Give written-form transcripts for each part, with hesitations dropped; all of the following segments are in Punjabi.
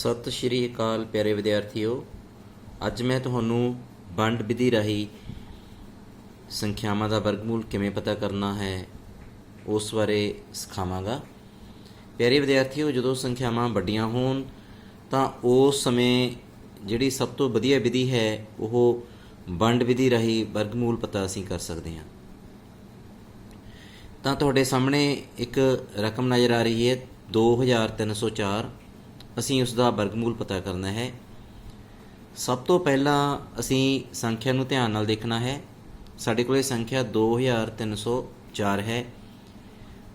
ਸਤਿ ਸ਼੍ਰੀ ਅਕਾਲ ਪਿਆਰੇ ਵਿਦਿਆਰਥੀਓ। ਅੱਜ ਮੈਂ ਤੁਹਾਨੂੰ ਵੰਡ ਵਿਧੀ ਰਾਹੀਂ ਸੰਖਿਆਵਾਂ ਦਾ ਵਰਗਮੂਲ ਕਿਵੇਂ ਪਤਾ ਕਰਨਾ ਹੈ ਉਸ ਬਾਰੇ ਸਿਖਾਵਾਂਗਾ। ਪਿਆਰੇ ਵਿਦਿਆਰਥੀਓ, ਜਦੋਂ ਸੰਖਿਆਵਾਂ ਵੱਡੀਆਂ ਹੋਣ ਤਾਂ ਉਸ ਸਮੇਂ ਜਿਹੜੀ ਸਭ ਤੋਂ ਵਧੀਆ ਵਿਧੀ ਹੈ ਉਹ ਵੰਡ ਵਿਧੀ ਰਾਹੀਂ ਵਰਗਮੂਲ ਪਤਾ ਅਸੀਂ ਕਰ ਸਕਦੇ ਹਾਂ। ਤਾਂ ਤੁਹਾਡੇ ਸਾਹਮਣੇ ਇੱਕ ਰਕਮ ਨਜ਼ਰ ਆ ਰਹੀ ਹੈ 2304। ਅਸੀਂ ਉਸ ਦਾ ਵਰਗਮੂਲ ਪਤਾ ਕਰਨਾ ਹੈ। ਸਭ ਤੋਂ ਪਹਿਲਾਂ ਅਸੀਂ ਸੰਖਿਆ ਨੂੰ ਧਿਆਨ ਨਾਲ ਦੇਖਣਾ ਹੈ। ਸਾਡੇ ਕੋਲ ਸੰਖਿਆ 2304 ਹੈ।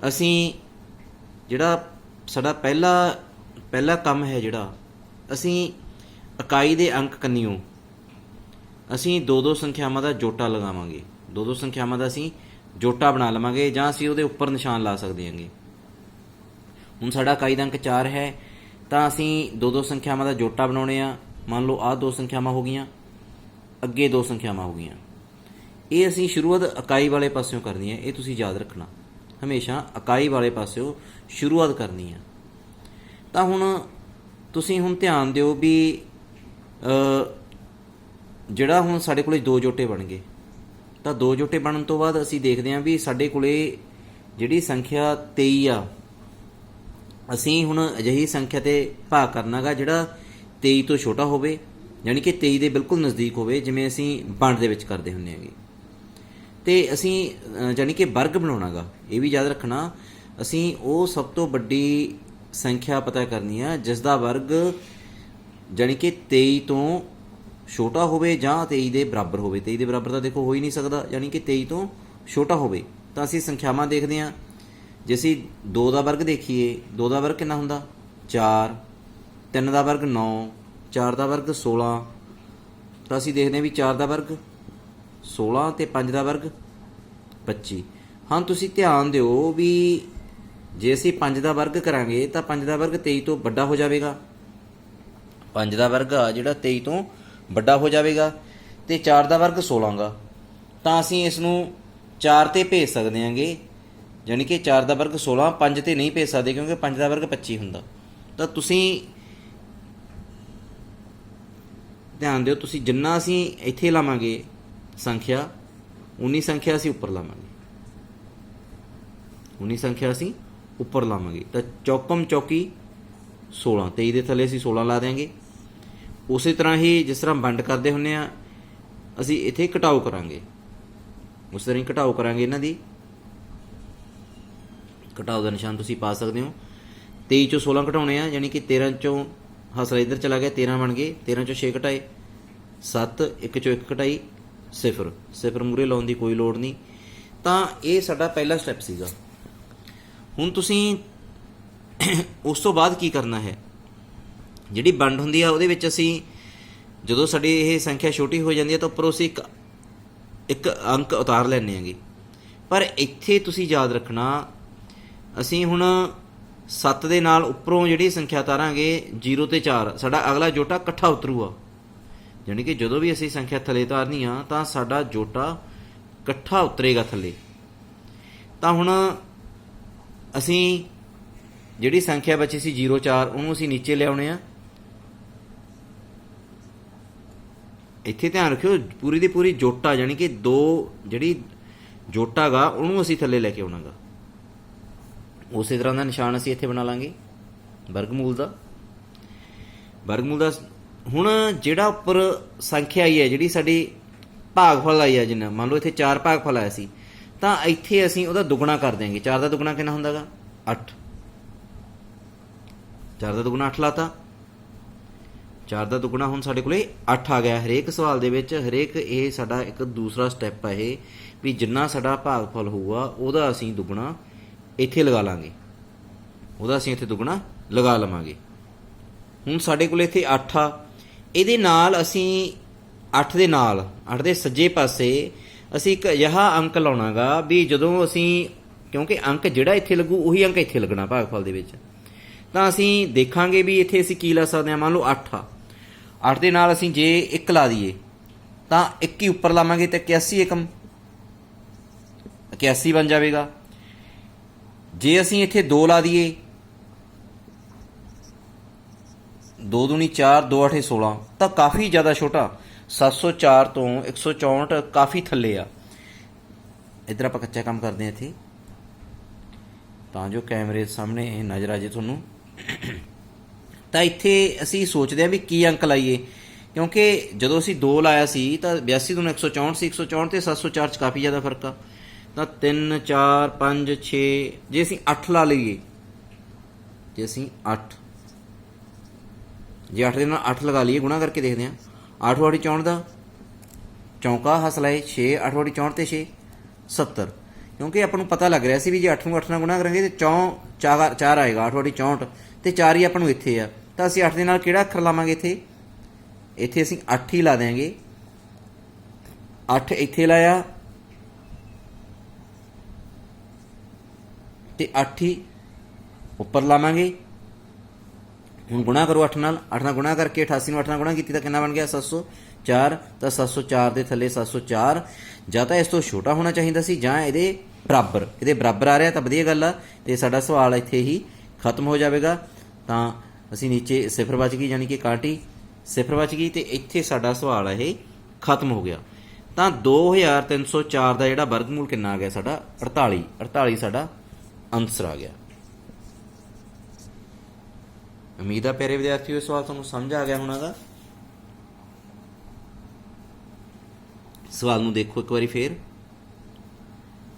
ਅਸੀਂ ਜਿਹੜਾ ਸਾਡਾ ਪਹਿਲਾ ਕੰਮ ਹੈ, ਜਿਹੜਾ ਅਸੀਂ ਇਕਾਈ ਦੇ ਅੰਕ ਕੰਨਿਓ ਅਸੀਂ ਦੋ ਸੰਖਿਆਵਾਂ ਦਾ ਜੋਟਾ ਲਗਾਵਾਂਗੇ। ਦੋ ਸੰਖਿਆਵਾਂ ਦਾ ਅਸੀਂ ਜੋਟਾ ਬਣਾ ਲਵਾਂਗੇ ਜਾਂ ਅਸੀਂ ਉਹਦੇ ਉੱਪਰ ਨਿਸ਼ਾਨ ਲਾ ਸਕਦੇ ਹਾਂਗੇ। ਹੁਣ ਸਾਡਾ ਇਕਾਈ ਦਾ ਅੰਕ 4 ਹੈ ਤਾਂ ਅਸੀਂ ਦੋ ਸੰਖਿਆਵਾਂ ਦਾ ਜੋਟਾ ਬਣਾਉਣੇ ਆ। ਮੰਨ ਲਓ ਆਹ ਦੋ ਸੰਖਿਆਵਾਂ ਹੋ ਗਈਆਂ, ਅੱਗੇ ਦੋ ਸੰਖਿਆਵਾਂ ਹੋ ਗਈਆਂ। ਇਹ ਅਸੀਂ ਸ਼ੁਰੂਆਤ ਇਕਾਈ ਵਾਲੇ ਪਾਸਿਓਂ ਕਰਨੀ ਹੈ। ਇਹ ਤੁਸੀਂ ਯਾਦ ਰੱਖਣਾ, ਹਮੇਸ਼ਾ ਇਕਾਈ ਵਾਲੇ ਪਾਸਿਓਂ ਸ਼ੁਰੂਆਤ ਕਰਨੀ ਆ। ਤਾਂ ਹੁਣ ਤੁਸੀਂ ਧਿਆਨ ਦਿਓ ਵੀ ਜਿਹੜਾ ਹੁਣ ਸਾਡੇ ਕੋਲੇ ਦੋ ਜੋਟੇ ਬਣ ਗਏ, ਤਾਂ ਦੋ ਜੋਟੇ ਬਣਨ ਤੋਂ ਬਾਅਦ ਅਸੀਂ ਦੇਖਦੇ ਹਾਂ ਵੀ ਸਾਡੇ ਕੋਲੇ ਜਿਹੜੀ ਸੰਖਿਆ 23 ਆ, ਅਸੀਂ ਹੁਣ ਅਜਿਹੀ ਸੰਖਿਆ 'ਤੇ ਭਾਗ ਕਰਨਾ ਗਾ ਜਿਹੜਾ 23 ਤੋਂ ਛੋਟਾ ਹੋਵੇ, ਯਾਨੀ ਕਿ 23 ਦੇ ਬਿਲਕੁਲ ਨਜ਼ਦੀਕ ਹੋਵੇ, ਜਿਵੇਂ ਅਸੀਂ ਵੰਡ ਦੇ ਵਿੱਚ ਕਰਦੇ ਹੁੰਦੇ ਹੈਗੇ। ਅਤੇ ਅਸੀਂ ਯਾਨੀ ਕਿ ਵਰਗ ਬਣਾਉਣਾ ਗਾ। ਇਹ ਵੀ ਯਾਦ ਰੱਖਣਾ, ਅਸੀਂ ਉਹ ਸਭ ਤੋਂ ਵੱਡੀ ਸੰਖਿਆ ਪਤਾ ਕਰਨੀ ਆ ਜਿਸ ਦਾ ਵਰਗ ਯਾਨੀ ਕਿ 23 ਤੋਂ ਛੋਟਾ ਹੋਵੇ ਜਾਂ 23 ਦੇ ਬਰਾਬਰ ਹੋਵੇ। 23 ਦੇ ਬਰਾਬਰ ਤਾਂ ਦੇਖੋ ਹੋ ਹੀ ਨਹੀਂ ਸਕਦਾ, ਯਾਨੀ ਕਿ 23 ਤੋਂ ਛੋਟਾ ਹੋਵੇ। ਤਾਂ ਅਸੀਂ ਸੰਖਿਆਵਾਂ ਦੇਖਦੇ ਹਾਂ। ਜੇ ਅਸੀਂ 2 ਦਾ ਵਰਗ ਦੇਖੀਏ, 2 ਦਾ ਵਰਗ ਕਿੰਨਾ ਹੁੰਦਾ 4, 3 ਦਾ ਵਰਗ 9, 4 ਦਾ ਵਰਗ 16। ਤਾਂ ਅਸੀਂ ਦੇਖਦੇ ਹਾਂ ਵੀ 4 ਦਾ ਵਰਗ 16 ਅਤੇ 5 ਦਾ ਵਰਗ 25। ਹਾਂ, ਤੁਸੀਂ ਧਿਆਨ ਦਿਓ ਵੀ ਜੇ ਅਸੀਂ 5 ਦਾ ਵਰਗ ਕਰਾਂਗੇ ਤਾਂ 5 ਦਾ ਵਰਗ 23 ਤੋਂ ਵੱਡਾ ਹੋ ਜਾਵੇਗਾ। 5 ਦਾ ਵਰਗ ਆ ਜਿਹੜਾ 23 ਤੋਂ ਵੱਡਾ ਹੋ ਜਾਵੇਗਾ ਅਤੇ 4 ਦਾ ਵਰਗ 16 ਗਾ। ਤਾਂ ਅਸੀਂ ਇਸ ਨੂੰ 4 'ਤੇ ਭੇਜ ਸਕਦੇ ਹਾਂਗੇ, ਯਾਨੀ ਕਿ 4 ਦਾ ਵਰਗ 16, 5 'ਤੇ ਨਹੀਂ ਭੇਜ ਸਕਦੇ ਕਿਉਂਕਿ 5 ਦਾ ਵਰਗ 25 ਹੁੰਦਾ। ਤਾਂ ਤੁਸੀਂ ਧਿਆਨ ਦਿਓ, ਤੁਸੀਂ ਜਿੰਨਾ ਅਸੀਂ ਇੱਥੇ ਲਾਵਾਂਗੇ ਸੰਖਿਆ, ਉਨੀ ਸੰਖਿਆ ਅਸੀਂ ਉੱਪਰ ਲਾਵਾਂਗੇ, ਉਨੀ ਸੰਖਿਆ ਅਸੀਂ ਉੱਪਰ ਲਾਵਾਂਗੇ। ਤਾਂ ਚੌਕਮ ਚੌਕੀ 16, 23 ਦੇ ਥੱਲੇ ਅਸੀਂ 16 ਲਾ ਦਿਆਂਗੇ। ਉਸੇ ਤਰ੍ਹਾਂ ਹੀ ਜਿਸ ਤਰ੍ਹਾਂ ਵੰਡ ਕਰਦੇ ਹੁੰਦੇ ਹਾਂ, ਅਸੀਂ ਇੱਥੇ ਘਟਾਓ ਕਰਾਂਗੇ, ਉਸ ਤਰ੍ਹਾਂ ਹੀ ਘਟਾਓ ਕਰਾਂਗੇ। ਇਹਨਾਂ ਦੀ ਘਟਾਓ ਦਾ ਨਿਸ਼ਾਨ ਤੁਸੀਂ ਪਾ ਸਕਦੇ ਹੋ। 23 ਚੋਂ 16 ਘਟਾਉਣੇ ਆ, ਯਾਨੀ ਕਿ 13 ਚੋਂ ਹਸਰਾ ਇੱਧਰ ਚਲਾ ਗਿਆ, 13 ਬਣ ਗਏ। 13 ਚੋਂ 6 ਘਟਾਏ 7, 1 ਚੋਂ 1 ਘਟਾਈ 0, 0 ਮੂਹਰੇ ਲਾਉਣ ਦੀ ਕੋਈ ਲੋੜ ਨਹੀਂ। ਤਾਂ ਇਹ ਸਾਡਾ ਪਹਿਲਾ ਸਟੈਪ ਸੀਗਾ। ਹੁਣ ਤੁਸੀਂ ਉਸ ਤੋਂ ਬਾਅਦ ਕੀ ਕਰਨਾ ਹੈ, ਜਿਹੜੀ ਵੰਡ ਹੁੰਦੀ ਆ ਉਹਦੇ ਵਿੱਚ ਅਸੀਂ ਜਦੋਂ ਸਾਡੀ ਇਹ ਸੰਖਿਆ ਛੋਟੀ ਹੋ ਜਾਂਦੀ ਹੈ ਤਾਂ ਉੱਪਰੋਂ ਅਸੀਂ ਇੱਕ ਅੰਕ ਉਤਾਰ ਲੈਂਦੇ ਹੈਗੇ। ਪਰ ਇੱਥੇ ਤੁਸੀਂ ਯਾਦ ਰੱਖਣਾ, ਅਸੀਂ ਹੁਣ 7 ਦੇ ਨਾਲ ਉੱਪਰੋਂ ਜਿਹੜੀ ਸੰਖਿਆ ਉਤਾਰਾਂਗੇ 0 ਅਤੇ 4, ਸਾਡਾ ਅਗਲਾ ਜੋਟਾ ਇਕੱਠਾ ਉਤਰੂਗਾ। ਯਾਨੀ ਕਿ ਜਦੋਂ ਵੀ ਅਸੀਂ ਸੰਖਿਆ ਥੱਲੇ ਉਤਾਰਨੀ ਆ ਤਾਂ ਸਾਡਾ ਜੋਟਾ ਇਕੱਠਾ ਉਤਰੇਗਾ ਥੱਲੇ। ਤਾਂ ਹੁਣ ਅਸੀਂ ਜਿਹੜੀ ਸੰਖਿਆ ਬਚੀ ਸੀ 0, 4, ਉਹਨੂੰ ਅਸੀਂ ਨੀਚੇ ਲਿਆਉਣੇ ਆ। ਇੱਥੇ ਧਿਆਨ ਰੱਖਿਓ, ਪੂਰੀ ਦੀ ਪੂਰੀ ਜੋਟਾ, ਯਾਨੀ ਕਿ 2 ਜਿਹੜੀ ਜੋਟਾ ਗਾ ਉਹਨੂੰ ਅਸੀਂ ਥੱਲੇ ਲੈ ਕੇ ਆਉਣਾ ਗਾ। ਉਸੇ ਤਰ੍ਹਾਂ ਦਾ ਨਿਸ਼ਾਨ ਅਸੀਂ ਇੱਥੇ ਬਣਾ ਲਾਂਗੇ ਵਰਗਮੂਲ ਦਾ। ਹੁਣ ਜਿਹੜਾ ਉੱਪਰ ਸੰਖਿਆ ਆਈ ਹੈ, ਜਿਹੜੀ ਸਾਡੀ ਭਾਗਫਲ ਆਈ ਹੈ, ਜਿੰਨਾ ਮੰਨ ਲਓ ਇੱਥੇ 4 ਭਾਗਫਲ ਆਇਆ ਸੀ, ਤਾਂ ਇੱਥੇ ਅਸੀਂ ਉਹਦਾ ਦੁੱਗਣਾ ਕਰ ਦਿਆਂਗੇ। 4 ਦਾ ਦੁੱਗਣਾ ਕਿੰਨਾ ਹੁੰਦਾ ਗਾ 8, 4 ਦਾ ਦੁੱਗਣਾ 8 ਲਾਤਾ। 4 ਦਾ ਦੁੱਗਣਾ ਹੁਣ ਸਾਡੇ ਕੋਲੇ 8 ਆ ਗਿਆ। ਹਰੇਕ ਸਵਾਲ ਦੇ ਵਿੱਚ ਹਰੇਕ ਇਹ ਸਾਡਾ ਇੱਕ ਦੂਸਰਾ ਸਟੈਪ ਹੈ ਇਹ, ਵੀ ਜਿੰਨਾ ਸਾਡਾ ਭਾਗਫਲ ਹੋਊਗਾ ਉਹਦਾ ਅਸੀਂ ਦੁੱਗਣਾ ਇੱਥੇ ਲਗਾ ਲਾਂਗੇ, ਉਹਦਾ ਅਸੀਂ ਇੱਥੇ ਦੁੱਗਣਾ ਲਗਾ ਲਵਾਂਗੇ। ਹੁਣ ਸਾਡੇ ਕੋਲ ਇੱਥੇ 8 ਆ, ਇਹਦੇ ਨਾਲ ਅਸੀਂ 8 ਦੇ ਨਾਲ 8 ਦੇ ਸੱਜੇ ਪਾਸੇ ਅਸੀਂ ਇੱਕ ਅਜਿਹਾ ਅੰਕ ਲਾਉਣਾ ਗਾ ਵੀ ਜਦੋਂ ਅਸੀਂ, ਕਿਉਂਕਿ ਅੰਕ ਜਿਹੜਾ ਇੱਥੇ ਲੱਗੂ ਉਹੀ ਅੰਕ ਇੱਥੇ ਲੱਗਣਾ ਭਾਗਫਲ ਦੇ ਵਿੱਚ, ਤਾਂ ਅਸੀਂ ਦੇਖਾਂਗੇ ਵੀ ਇੱਥੇ ਅਸੀਂ ਕੀ ਲਾ ਸਕਦੇ ਹਾਂ। ਮੰਨ ਲਓ 8 ਆ, 8 ਦੇ ਨਾਲ ਅਸੀਂ ਜੇ 1 ਲਾ ਦਈਏ ਤਾਂ 1 ਹੀ ਉੱਪਰ ਲਾਵਾਂਗੇ ਤਾਂ 81 ਏਕਮ 81 ਬਣ ਜਾਵੇਗਾ। ਜੇ ਅਸੀਂ ਇੱਥੇ 2 ਲਾ ਦਈਏ 2 दूनी 4, 2 8 16, ਤਾਂ ਕਾਫੀ ਜ਼ਿਆਦਾ ਛੋਟਾ। 704 ਤੋਂ 164 ਕਾਫੀ ਥੱਲੇ ਆ। ਇੱਧਰ ਆਪਾਂ ਕੱਚਾ ਕੰਮ ਕਰਦੇ ਹਾਂ ਇੱਥੇ, ਤਾਂ ਜੋ ਕੈਮਰੇ ਸਾਹਮਣੇ ਇਹ ਨਜ਼ਰ ਆ ਜੇ ਤੁਹਾਨੂੰ। ਤਾਂ ਇੱਥੇ ਅਸੀਂ ਸੋਚਦੇ ਹਾਂ ਵੀ ਕੀ ਅੰਕ ਲਾਈਏ, ਕਿਉਂਕਿ ਜਦੋਂ ਅਸੀਂ 2 ਲਾਇਆ ਸੀ ਤਾਂ 82 ਤੋਂ 164 ਸੀ। 164 ਅਤੇ 704 'ਚ ਕਾਫੀ ਜ਼ਿਆਦਾ ਫਰਕ ਆ। ਤਾਂ 3 4 5 6, ਜੇ ਅਸੀਂ 8 ਲਾ ਲਈਏ, ਜੇ ਅਸੀਂ 8, ਜੇ 8 ਦੇ ਨਾਲ 8 ਲਗਾ ਲਈਏ, ਗੁਣਾ ਕਰਕੇ ਦੇਖਦੇ ਹਾਂ। 8 ਵਾੜੀ 64 ਦਾ ਚੌਂਕਾ ਹੱਸ ਲਾਏ 6, 8 ਵਾੜੀ 64 ਤੇ 6 70, ਕਿਉਂਕਿ ਆਪਾਂ ਨੂੰ ਪਤਾ ਲੱਗ ਰਿਹਾ ਸੀ ਵੀ ਜੇ 8 ਨੂੰ 8 ਨਾਲ ਗੁਣਾ ਕਰਾਂਗੇ ਤਾਂ 4 ਆਏਗਾ। 8 ਵਾੜੀ 64 ਤੇ 4 ਹੀ ਆਪਾਂ ਨੂੰ ਇੱਥੇ ਆ, ਤਾਂ ਅਸੀਂ 8 ਦੇ ਨਾਲ ਕਿਹੜਾ ਅੱਖਰ ਲਾਵਾਂਗੇ ਇੱਥੇ? ਇੱਥੇ ਅਸੀਂ 8 ਹੀ ਲਾ ਦਿਆਂਗੇ। 8 ਇੱਥੇ ਲਾਇਆ ਤੇ 8 ਹੀ ਉੱਪਰ ਲਾਵਾਂਗੇ। ਹੁਣ ਗੁਣਾ ਕਰੋ 8 ਨਾਲ। 8 ਨਾਲ ਗੁਣਾ ਕਰਕੇ 88 ਨੂੰ 8 ਨਾਲ ਗੁਣਾ ਕੀਤੀ ਤਾਂ ਕਿੰਨਾ ਬਣ ਗਿਆ? 704। ਤਾਂ 704 ਦੇ ਥੱਲੇ 704 ਜਾਂ ਤਾਂ ਇਸ ਤੋਂ ਛੋਟਾ ਹੋਣਾ ਚਾਹੀਦਾ ਸੀ ਜਾਂ ਇਹਦੇ ਬਰਾਬਰ। ਇਹਦੇ ਬਰਾਬਰ ਆ ਰਿਹਾ ਤਾਂ ਵਧੀਆ ਗੱਲ ਆ, ਤੇ ਸਾਡਾ ਸਵਾਲ ਇੱਥੇ ਹੀ ਖਤਮ ਹੋ ਜਾਵੇਗਾ। ਤਾਂ ਅਸੀਂ ਨੀਚੇ ਸਿਫਰ ਬਚ ਗਈ, ਯਾਨੀ ਕਿ ਕਾਟੀ ਸਿਫਰ ਬਚ ਗਈ, ਤੇ ਇੱਥੇ ਸਾਡਾ ਸਵਾਲ ਆ ਇਹ ਖਤਮ ਹੋ ਗਿਆ। ਤਾਂ 2304 ਦਾ ਜਿਹੜਾ ਵਰਗਮੂਲ ਕਿੰਨਾ ਆ ਗਿਆ ਸਾਡਾ? 48। 48 ਸਾਡਾ ਆਨਸਰ ਆ ਗਿਆ। ਉਮੀਦ ਆ ਪਿਆਰੇ ਵਿਦਿਆਰਥੀਓ ਇਹ ਸਵਾਲ ਤੁਹਾਨੂੰ ਸਮਝ ਆ ਗਿਆ ਹੋਣਾਗਾ। ਸਵਾਲ ਨੂੰ ਦੇਖੋ ਇੱਕ ਵਾਰੀ ਫੇਰ।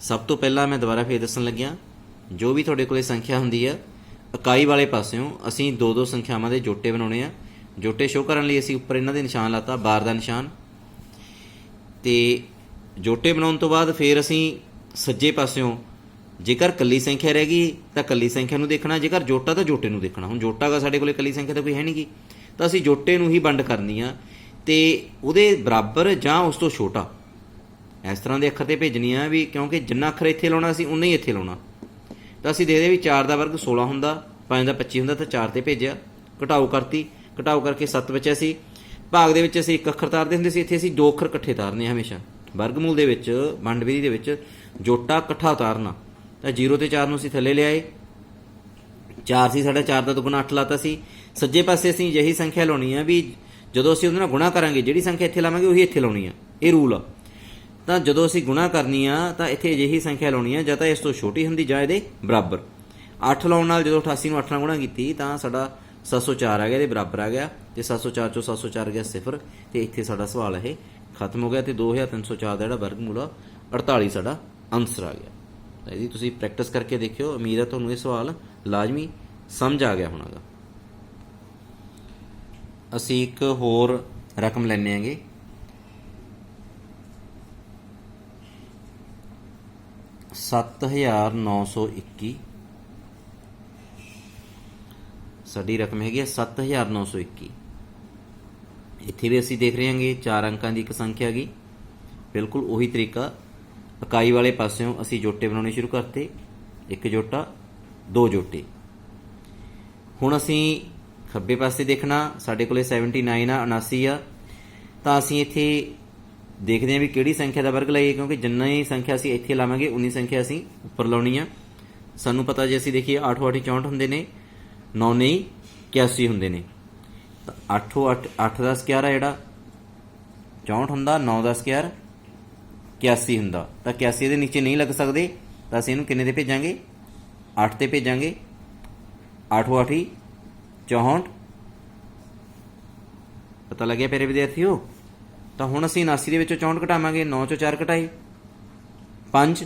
ਸਭ ਤੋਂ ਪਹਿਲਾਂ ਮੈਂ ਦੁਬਾਰਾ ਫੇਰ ਦੱਸਣ ਲੱਗਿਆ, ਜੋ ਵੀ ਤੁਹਾਡੇ ਕੋਲੇ ਸੰਖਿਆ ਹੁੰਦੀ ਆ, ਇਕਾਈ ਵਾਲੇ ਪਾਸਿਓਂ ਅਸੀਂ 2-2 ਸੰਖਿਆਵਾਂ ਦੇ ਜੋਟੇ ਬਣਾਉਣੇ ਆ। ਜੋਟੇ ਸ਼ੋਅ ਕਰਨ ਲਈ ਅਸੀਂ ਉੱਪਰ ਇਹਨਾਂ ਦੇ ਨਿਸ਼ਾਨ ਲਾਤਾ, ਬਾਰ ਦਾ ਨਿਸ਼ਾਨ। ਤੇ ਜੋਟੇ ਬਣਾਉਣ ਤੋਂ ਬਾਅਦ ਫਿਰ ਅਸੀਂ ਸੱਜੇ ਪਾਸਿਓਂ ਜੇਕਰ ਕੱਲੀ ਸੰਖਿਆ ਰਹਿ ਗਈ ਤਾਂ ਕੱਲੀ ਸੰਖਿਆ ਨੂੰ ਦੇਖਣਾ, ਜੇਕਰ ਜੋਟਾ ਤਾਂ ਜੋਟੇ ਨੂੰ ਦੇਖਣਾ। ਹੁਣ ਜੋਟਾ ਗਾ ਸਾਡੇ ਕੋਲੇ, ਕੱਲੀ ਸੰਖਿਆ ਤਾਂ ਕੋਈ ਹੈ ਨਹੀਂ ਗੀ, ਤਾਂ ਅਸੀਂ ਜੋਟੇ ਨੂੰ ਹੀ ਵੰਡ ਕਰਨੀ ਆ ਤੇ ਉਹਦੇ ਬਰਾਬਰ ਜਾਂ ਉਸ ਤੋਂ ਛੋਟਾ ਇਸ ਤਰ੍ਹਾਂ ਦੇ ਅੱਖਰ ਤੇ ਭੇਜਣੀ ਆ ਵੀ, ਕਿਉਂਕਿ ਜਿੰਨਾ ਅੱਖਰ ਇੱਥੇ ਲਾਉਣਾ ਸੀ ਉਨਾ ਹੀ ਇੱਥੇ ਲਾਉਣਾ। ਤਾਂ ਅਸੀਂ ਦੇਖਦੇ ਵੀ 4 ਦਾ ਵਰਗ 16 ਹੁੰਦਾ, 5 ਦਾ 25 ਹੁੰਦਾ, ਤਾਂ 4 ਤੇ ਭੇਜਿਆ। ਘਟਾਓ ਕਰਤੀ, ਘਟਾਓ ਕਰਕੇ 7 ਬਚਿਆ ਸੀ। ਭਾਗ ਦੇ ਵਿੱਚ ਅਸੀਂ 1 ਅੱਖਰ ਤਾਰਦੇ ਹੁੰਦੇ ਸੀ, ਇੱਥੇ ਅਸੀਂ 2 ਅੱਖਰ ਇਕੱਠੇ ਤਾਰਨੇ ਆ ਹਮੇਸ਼ਾ। ਵਰਗਮੂਲ ਦੇ ਵਿੱਚ, ਵੰਡ ਵਿਧੀ ਦੇ ਵਿੱਚ ਜੋਟਾ ਇਕੱਠਾ ਉਤਾਰਨਾ। ਤਾਂ 0 ਤੇ 4 ਨੂੰ ਅਸੀਂ ਥੱਲੇ ਲਿਆਏ। 4 ਸੀ ਸਾਡਾ, 4 ਦਾ ਦੁੱਗਣਾ 8 ਲਾਤਾ ਸੀ। ਸੱਜੇ ਪਾਸੇ ਅਸੀਂ ਅਜਿਹੀ ਸੰਖਿਆ ਲਾਉਣੀ ਆ ਵੀ ਜਦੋਂ ਅਸੀਂ ਉਹਦੇ ਨਾਲ ਗੁਣਾ ਕਰਾਂਗੇ, ਜਿਹੜੀ ਸੰਖਿਆ ਇੱਥੇ ਲਾਵਾਂਗੇ ਉਹੀ ਇੱਥੇ ਲਾਉਣੀ ਆ। ਇਹ ਰੂਲ ਆ। ਤਾਂ ਜਦੋਂ ਅਸੀਂ ਗੁਣਾ ਕਰਨੀ ਆ ਤਾਂ ਇੱਥੇ ਅਜਿਹੀ ਸੰਖਿਆ ਲਾਉਣੀ ਆ ਜਾਂ ਤਾਂ ਇਸ ਤੋਂ ਛੋਟੀ ਹੁੰਦੀ ਜਾਂ ਇਹਦੇ ਬਰਾਬਰ। 8 ਲਾਉਣ ਨਾਲ ਜਦੋਂ 88 ਨੂੰ 8 ਨਾਲ ਗੁਣਾ ਕੀਤੀ ਤਾਂ ਸਾਡਾ 704 ਆ ਗਿਆ, ਇਹਦੇ ਬਰਾਬਰ ਆ ਗਿਆ, ਤੇ 704 ਚੋਂ 704 ਗਿਆ 0, ਤੇ ਇੱਥੇ ਸਾਡਾ ਸਵਾਲ ਇਹ ਖਤਮ ਹੋ ਗਿਆ। ਤੇ 2304 ਦਾ ਜਿਹੜਾ ਵਰਗਮੂਲ ਆ 48 ਸਾਡਾ ਆਨਸਰ ਆ ਗਿਆ। ਤਾਂ ਇਹਦੀ ਤੁਸੀਂ ਪ੍ਰੈਕਟਿਸ ਕਰਕੇ ਦੇਖਿਓ। ਉਮੀਦ ਹੈ ਤੁਹਾਨੂੰ ਇਹ ਸਵਾਲ ਲਾਜ਼ਮੀ ਸਮਝ ਆ ਗਿਆ ਹੋਣਾਗਾ। ਅਸੀਂ ਇੱਕ ਹੋਰ ਰਕਮ ਲੈਂਦੇ ਆਂਗੇ। $7,921 ਸਾਡੀ ਰਕਮ ਹੈਗੀ ਹੈ 7,921। ਇੱਥੇ ਵੀ ਅਸੀਂ ਦੇਖ ਰਹੇ ਹਾਂਗੇ 4 ਅੰਕਾਂ ਦੀ ਇੱਕ ਸੰਖਿਆ ਹੈਗੀ। ਬਿਲਕੁਲ ਉਹੀ ਤਰੀਕਾ, ਇਕਾਈ ਵਾਲੇ ਪਾਸਿਓਂ ਅਸੀਂ ਜੋਟੇ ਬਣਾਉਣੇ ਸ਼ੁਰੂ ਕਰਤੇ। 1 ਜੋਟਾ, 2 ਜੋਟੇ। ਹੁਣ ਅਸੀਂ ਖੱਬੇ ਪਾਸੇ ਦੇਖਣਾ, ਸਾਡੇ ਕੋਲੇ 79 ਆ, 79 ਆ। ਤਾਂ ਅਸੀਂ ਇੱਥੇ ਦੇਖਦੇ ਹਾਂ ਵੀ ਕਿਹੜੀ ਸੰਖਿਆ ਦਾ ਵਰਗ ਲਾਈਏ, ਕਿਉਂਕਿ ਜਿੰਨੀ ਸੰਖਿਆ ਅਸੀਂ ਇੱਥੇ ਲਾਵਾਂਗੇ ਉਨੀ ਸੰਖਿਆ ਅਸੀਂ ਉੱਪਰ ਲਾਉਣੀ ਆ। ਸਾਨੂੰ ਪਤਾ ਜੇ ਅਸੀਂ ਦੇਖੀਏ 8 8 64 ਹੁੰਦੇ ਨੇ, 9 ਨਹੀਂ 81 ਹੁੰਦੇ ਨੇ। ਤਾਂ 8 ਦਾ ਸਕੁਆਇਰ ਆ ਜਿਹੜਾ 64 ਹੁੰਦਾ, 9 ਦਾ ਸਕੁਆਇਰ 81 ਹੁੰਦਾ। ਤਾਂ 81 ਦੇ ਨੀਚੇ ਨਹੀਂ ਲੱਗ ਸਕਦੇ, ਤਾਂ ਅਸੀਂ ਇਹਨੂੰ ਕਿੰਨੇ ਤੇ ਭੇਜਾਂਗੇ? 8 ਤੇ ਭੇਜਾਂਗੇ। 8 8 64। ਪਤਾ ਲੱਗਿਆ ਪਿਆਰੇ ਵਿਦਿਆਰਥੀਓ? ਤਾਂ ਹੁਣ ਅਸੀਂ 79 ਦੇ ਵਿੱਚੋਂ 64 ਘਟਾਵਾਂਗੇ। 9 ਚੋਂ 4 ਘਟਾਏ, 5,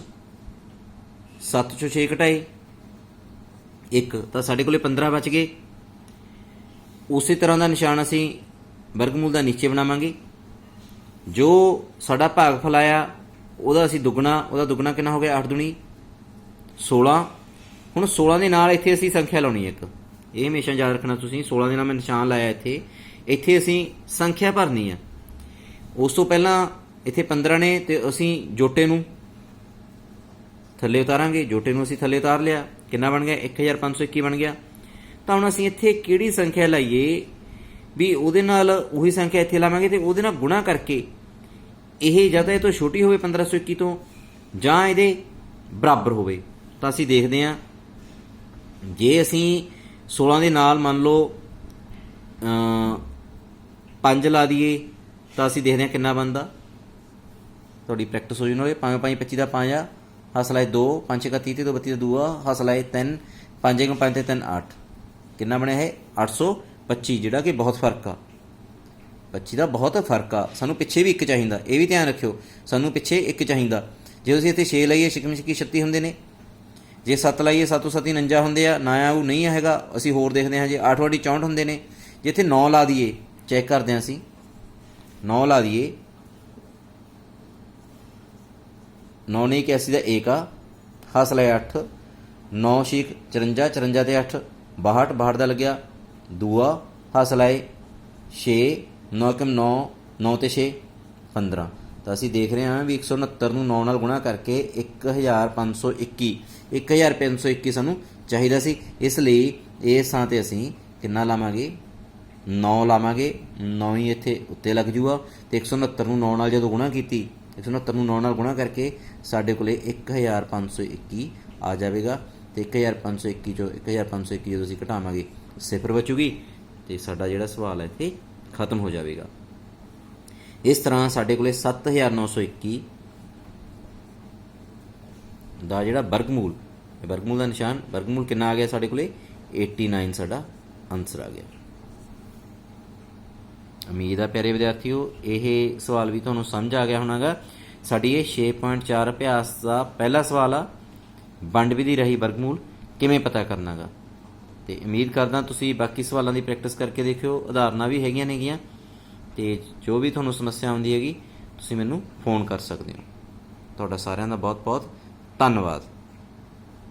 7 ਚੋਂ 6 ਘਟਾਏ, 1, ਤਾਂ ਸਾਡੇ ਕੋਲੇ 15 ਬਚ ਗਏ। ਉਸੇ ਤਰ੍ਹਾਂ ਦਾ ਨਿਸ਼ਾਨ ਅਸੀਂ ਵਰਗਮੂਲ ਦਾ ਨੀਚੇ ਬਣਾਵਾਂਗੇ। ਜੋ ਸਾਡਾ ਭਾਗਫਲ ਆਇਆ ਉਹਦਾ ਅਸੀਂ ਦੁੱਗਣਾ, ਉਹਦਾ ਦੁੱਗਣਾ ਕਿੰਨਾ ਹੋ ਗਿਆ? 8 ਦੂਣੀ 16। ਹੁਣ 16 ਦੇ ਨਾਲ ਇੱਥੇ ਅਸੀਂ ਸੰਖਿਆ ਲਾਉਣੀ ਹੈ ਇੱਕ, ਇਹ ਹਮੇਸ਼ਾ ਯਾਦ ਰੱਖਣਾ ਤੁਸੀਂ। 16 ਦੇ ਨਾਲ ਮੈਂ ਨਿਸ਼ਾਨ ਲਾਇਆ ਇੱਥੇ, ਇੱਥੇ ਅਸੀਂ ਸੰਖਿਆ ਭਰਨੀ ਆ। ਉਸ ਤੋਂ ਪਹਿਲਾਂ ਇੱਥੇ 15 ਨੇ, ਤੇ ਅਸੀਂ ਜੋਟੇ ਨੂੰ ਥੱਲੇ ਉਤਾਰਾਂਗੇ। ਜੋਟੇ ਨੂੰ ਅਸੀਂ ਥੱਲੇ ਉਤਾਰ ਲਿਆ, ਕਿੰਨਾ ਬਣ ਗਿਆ? 1521 ਬਣ ਗਿਆ। ਤਾਂ ਹੁਣ ਅਸੀਂ ਇੱਥੇ ਕਿਹੜੀ ਸੰਖਿਆ ਲਾਈਏ ਵੀ ਉਹਦੇ ਨਾਲ ਉਹੀ ਸੰਖਿਆ ਇੱਥੇ ਲਾਵਾਂਗੇ ਤੇ ਉਹਦੇ ਨਾਲ ਗੁਣਾ ਕਰਕੇ ਇਹ ਜਾਂ ਤਾਂ ਇਹ ਤੋਂ ਛੋਟੀ ਹੋਵੇ 1521 ਤੋਂ, ਜਾਂ ਇਹਦੇ ਬਰਾਬਰ ਹੋਵੇ। ਤਾਂ ਅਸੀਂ ਦੇਖਦੇ ਹਾਂ, ਜੇ ਅਸੀਂ 16 ਦੇ ਨਾਲ ਮੰਨ ਲਓ 5 ਲਾ ਦਈਏ ਤਾਂ ਅਸੀਂ ਦੇਖਦੇ ਹਾਂ ਕਿੰਨਾ ਬਣਦਾ। ਤੁਹਾਡੀ ਪ੍ਰੈਕਟਿਸ ਹੋ ਜੂ ਨਾਲੇ। 5 5 25 ਦਾ 5 ਆ, ਹਾਸਲ ਆਏ 2, 5 6 30 ਤੇ 32 ਦਾ 2 ਆ, ਹਾਸਲ ਆਏ 3, 5 1 5 ਤੇ 3 8। ਕਿੰਨਾ ਬਣਿਆ ਇਹ 825, ਜਿਹੜਾ ਕਿ ਬਹੁਤ ਫਰਕ ਆ। 25 ਦਾ ਬਹੁਤ ਫਰਕ ਆ। ਸਾਨੂੰ ਪਿੱਛੇ ਵੀ 1 ਚਾਹੀਦਾ, ਇਹ ਵੀ ਧਿਆਨ ਰੱਖਿਓ, ਸਾਨੂੰ ਪਿੱਛੇ 1 ਚਾਹੀਦਾ। ਜੇ ਅਸੀਂ ਇੱਥੇ 6 ਲਾਈਏ 6 36 ਹੁੰਦੇ ਨੇ, ਜੇ 7 ਲਾਈਏ 7 7 49 ਹੁੰਦੇ ਆ, ਨਾ ਉਹ ਨਹੀਂ ਹੈਗਾ। ਅਸੀਂ ਹੋਰ ਦੇਖਦੇ ਹਾਂ, ਜੇ 8 ਵਾਲੀ 64 ਹੁੰਦੇ ਨੇ। ਜੇ ਇੱਥੇ 9 ਲਾ ਦਈਏ, ਚੈੱਕ ਕਰਦੇ ਹਾਂ ਅਸੀਂ, 9 ਲਾ ਦਈਏ, 9 ਨੇ 81 ਦਾ 1 ਆ, ਹਾਸਲ ਹੈ 8, 9 6 54, 54 ਤੇ 8 62, 62 ਦਾ ਲੱਗਿਆ 2, ਹਾਸਲ ਆਏ 6, 9 1 9, 9 ਤੇ 6 15। ਤਾਂ ਅਸੀਂ ਦੇਖ ਰਹੇ ਹਾਂ ਵੀ 169 ਨੂੰ 9 ਨਾਲ ਗੁਣਾ ਕਰਕੇ 1521 ਸਾਨੂੰ ਚਾਹੀਦਾ ਸੀ। ਇਸ ਲਈ ਇਸ ਥਾਂ 'ਤੇ ਅਸੀਂ ਕਿੰਨਾ ਲਾਵਾਂਗੇ, 9 ਲਾਵਾਂਗੇ। 9 ਹੀ ਇੱਥੇ ਉੱਤੇ ਲੱਗ ਜੂਗਾ ਅਤੇ 169 ਨੂੰ 9 ਨਾਲ ਜਦੋਂ ਗੁਣਾ ਕੀਤੀ, 169 ਨੂੰ 9 ਨਾਲ ਗੁਣਾ ਕਰਕੇ ਸਾਡੇ ਕੋਲ 1521 ਆ ਜਾਵੇਗਾ। ਅਤੇ 1521 ਚੋਂ 1521 ਜਦੋਂ ਅਸੀਂ ਘਟਾਵਾਂਗੇ 0 ਬਚੂਗੀ ਅਤੇ ਸਾਡਾ ਜਿਹੜਾ ਸਵਾਲ ਹੈ ਇੱਥੇ ਖਤਮ ਹੋ ਜਾਵੇਗਾ। ਇਸ ਤਰ੍ਹਾਂ ਸਾਡੇ ਕੋਲ 7921 ਦਾ ਜਿਹੜਾ ਵਰਗਮੂਲ, ਵਰਗਮੂਲ ਦਾ ਨਿਸ਼ਾਨ, ਵਰਗਮੂਲ ਕਿੰਨਾ ਆ ਗਿਆ ਸਾਡੇ ਕੋਲ 89 ਸਾਡਾ ਆਨਸਰ ਆ ਗਿਆ। ਉਮੀਦ ਆ ਪਿਆਰੇ ਵਿਦਿਆਰਥੀਓ ਇਹ ਸਵਾਲ ਵੀ ਤੁਹਾਨੂੰ ਸਮਝ ਆ ਗਿਆ ਹੋਣਾਗਾ। ਸਾਡੀ ਇਹ 6.4 ਅਭਿਆਸ ਦਾ ਪਹਿਲਾ ਸਵਾਲ ਆ, ਵੰਡ ਵਿਧੀ ਰਾਹੀਂ ਵਰਗਮੂਲ ਕਿਵੇਂ ਪਤਾ ਕਰਨਾਗਾ। ਅਤੇ ਉਮੀਦ ਕਰਦਾ ਤੁਸੀਂ ਬਾਕੀ ਸਵਾਲਾਂ ਦੀ ਪ੍ਰੈਕਟਿਸ ਕਰਕੇ ਦੇਖਿਓ, ਉਦਾਹਰਨਾਂ ਵੀ ਹੈਗੀਆਂ ਨੇਗੀਆਂ। ਅਤੇ ਜੋ ਵੀ ਤੁਹਾਨੂੰ ਸਮੱਸਿਆ ਆਉਂਦੀ ਹੈਗੀ ਤੁਸੀਂ ਮੈਨੂੰ ਫੋਨ ਕਰ ਸਕਦੇ ਹੋ। ਤੁਹਾਡਾ ਸਾਰਿਆਂ ਦਾ ਬਹੁਤ ਬਹੁਤ ਧੰਨਵਾਦ।